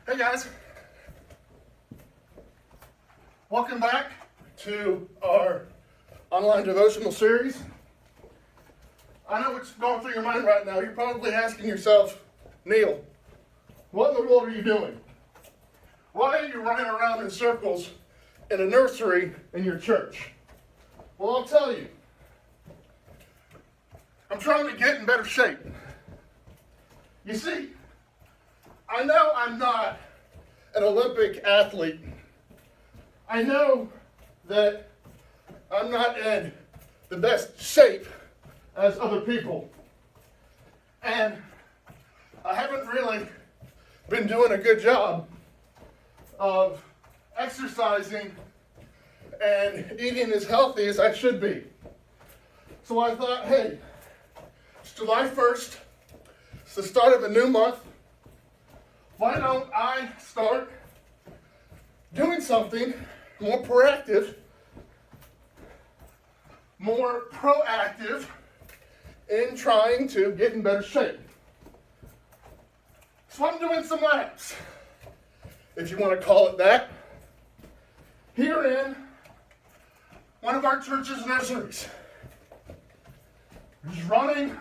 Hey guys, welcome back to our online devotional series. I know what's going through your mind right now. You're probably asking yourself, Neil, what in the world are you doing? Why are you running around in circles in a nursery in your church? Well, I'll tell you. I'm trying to get in better shape. You see, I know I'm not an Olympic athlete. I know that I'm not in the best shape as other people. And I haven't really been doing a good job of exercising and eating as healthy as I should be. So I thought, hey, it's July 1st. It's the start of a new month. Why don't I start doing something more proactive in trying to get in better shape? So I'm doing some laps, if you want to call it that, here in one of our church's nurseries. Just running,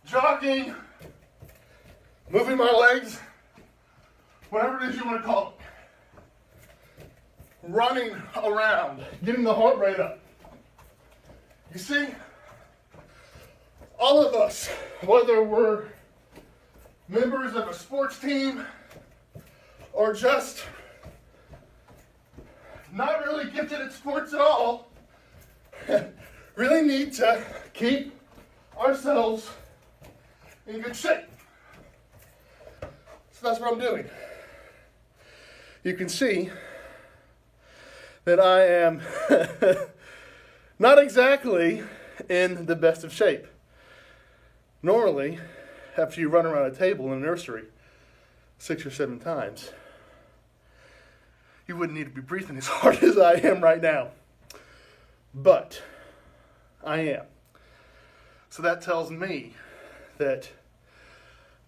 jogging, moving my legs, whatever it is you want to call it. Running around, getting the heart rate up. You see, all of us, whether we're members of a sports team or just not really gifted at sports at all, really need to keep ourselves in good shape. So that's what I'm doing. You can see that I am not exactly in the best of shape. Normally, after you run around a table in a nursery 6 or 7 times, you wouldn't need to be breathing as hard as I am right now. But I am. So that tells me that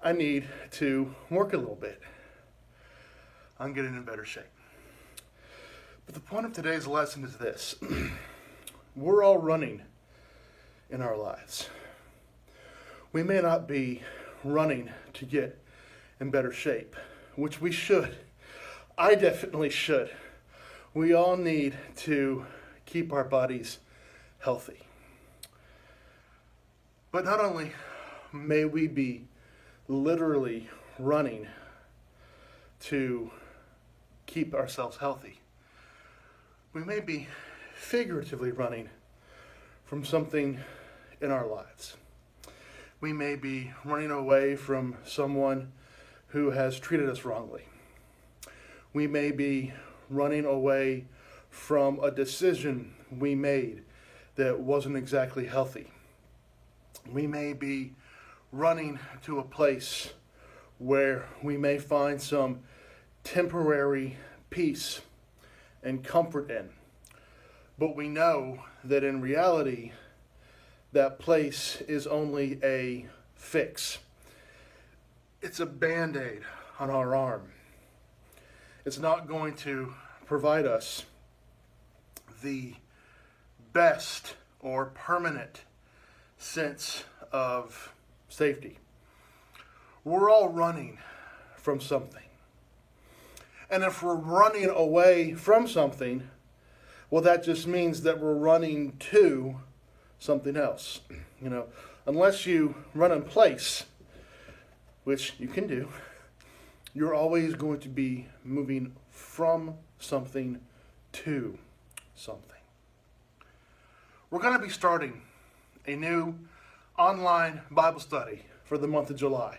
I need to work a little bit on getting in better shape. But the point of today's lesson is this. We're all running in our lives. We may not be running to get in better shape, which we should. I definitely should. We all need to keep our bodies healthy. But not only may we be literally running to keep ourselves healthy, we may be figuratively running from something in our lives. We may be running away from someone who has treated us wrongly. We may be running away from a decision we made that wasn't exactly healthy. We may be running to a place where we may find some temporary peace and comfort in. But we know that in reality, that place is only a fix. It's a Band-Aid on our arm. It's not going to provide us the best or permanent sense of safety. We're all running from something. And if we're running away from something, well, that just means that we're running to something else. Unless you run in place, which you can do, you're always going to be moving from something to something. We're going to be starting a new online Bible study for the month of July.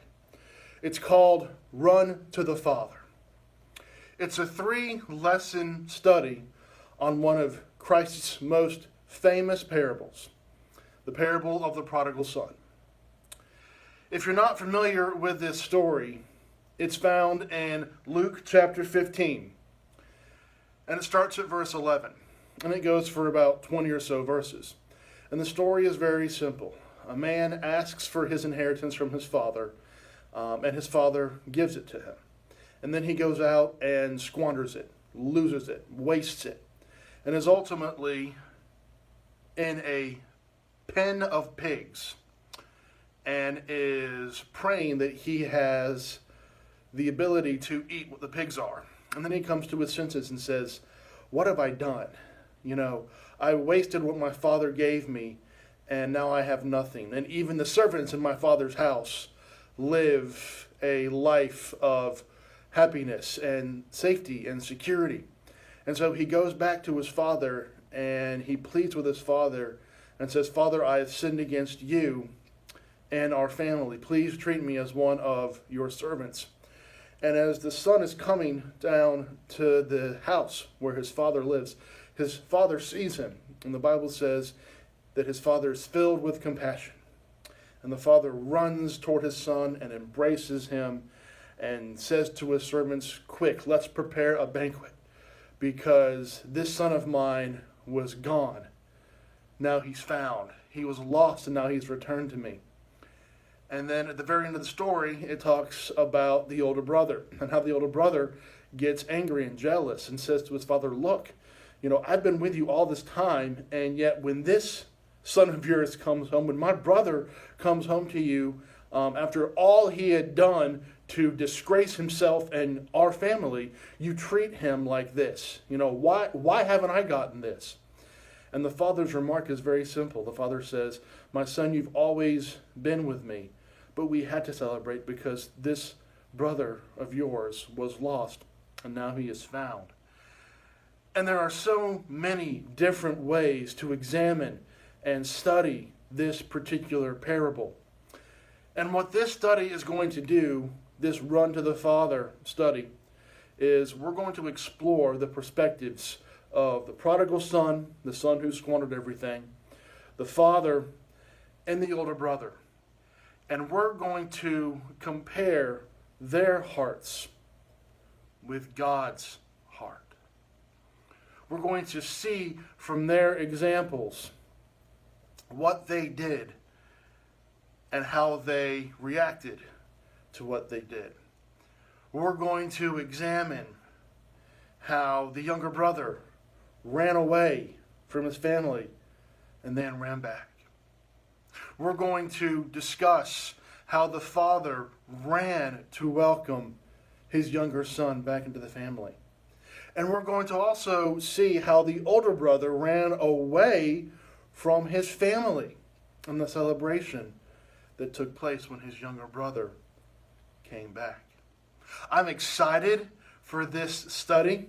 It's called Run to the Father. It's a 3-lesson study on one of Christ's most famous parables, the parable of the prodigal son. If you're not familiar with this story, it's found in Luke chapter 15, and it starts at verse 11, and it goes for about 20 or so verses. And the story is very simple. A man asks for his inheritance from his father, and his father gives it to him. And then he goes out and squanders it, loses it, wastes it, and is ultimately in a pen of pigs and is praying that he has the ability to eat what the pigs are. And then he comes to his senses and says, what have I done? I wasted what my father gave me, and now I have nothing. And even the servants in my father's house live a life of happiness and safety and security. And so he goes back to his father and he pleads with his father and says, Father, I have sinned against you and our family. Please treat me as one of your servants. And as the son is coming down to the house where his father lives, his father sees him. And the Bible says that his father is filled with compassion. And the father runs toward his son and embraces him and says to his servants, quick, let's prepare a banquet, because this son of mine was gone. Now he's found. He was lost and now he's returned to me. And then at the very end of the story, it talks about the older brother and how the older brother gets angry and jealous and says to his father, look, I've been with you all this time, and yet when this son of yours comes home, when my brother comes home to you, after all he had done to disgrace himself and our family, you treat him like this. Why haven't I gotten this? And the father's remark is very simple. The father says, my son, you've always been with me, but we had to celebrate because this brother of yours was lost and now he is found. And there are so many different ways to examine and study this particular parable. And what this study is going to do, this Run to the Father study, is we're going to explore the perspectives of the prodigal son, the son who squandered everything, the father, and the older brother. And we're going to compare their hearts with God's heart. We're going to see from their examples what they did and how they reacted to what they did. We're going to examine how the younger brother ran away from his family and then ran back. We're going to discuss how the father ran to welcome his younger son back into the family. And we're going to also see how the older brother ran away from his family in the celebration that took place when his younger brother came back. I'm excited for this study.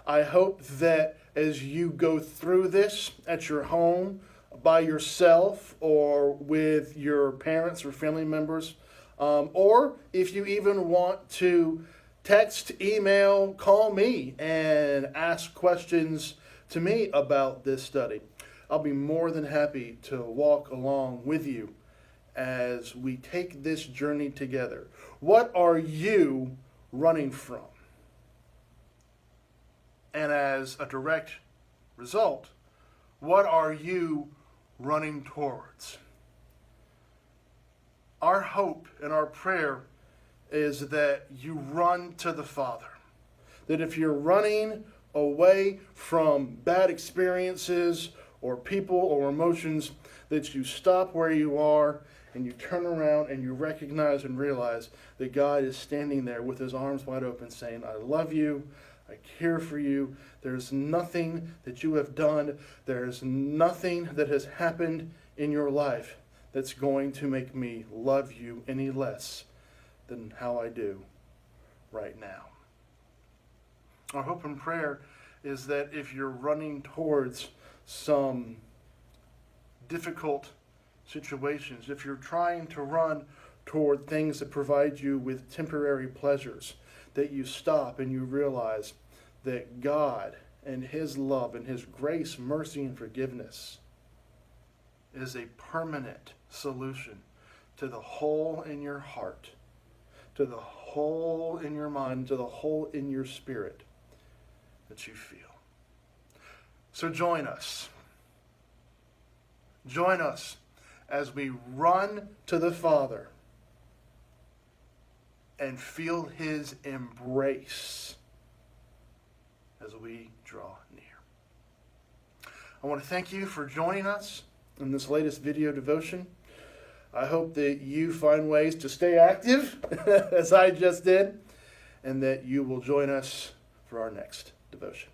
I hope that as you go through this at your home, by yourself, or with your parents or family members, or if you even want to text, email, call me and ask questions to me about this study, I'll be more than happy to walk along with you as we take this journey together. What are you running from? And as a direct result, what are you running towards? Our hope and our prayer is that you run to the Father. That if you're running away from bad experiences or people or emotions, that you stop where you are and you turn around and you recognize and realize that God is standing there with his arms wide open saying, I love you, I care for you. There's nothing that you have done, there's nothing that has happened in your life that's going to make me love you any less than how I do right now. Our hope and prayer is that if you're running towards some difficult situations, if you're trying to run toward things that provide you with temporary pleasures, that you stop and you realize that God and his love and his grace, mercy, and forgiveness is a permanent solution to the hole in your heart, to the hole in your mind, to the hole in your spirit that you feel. So join us. Join us as we run to the Father and feel his embrace as we draw near. I want to thank you for joining us in this latest video devotion. I hope that you find ways to stay active, as I just did, and that you will join us for our next devotion.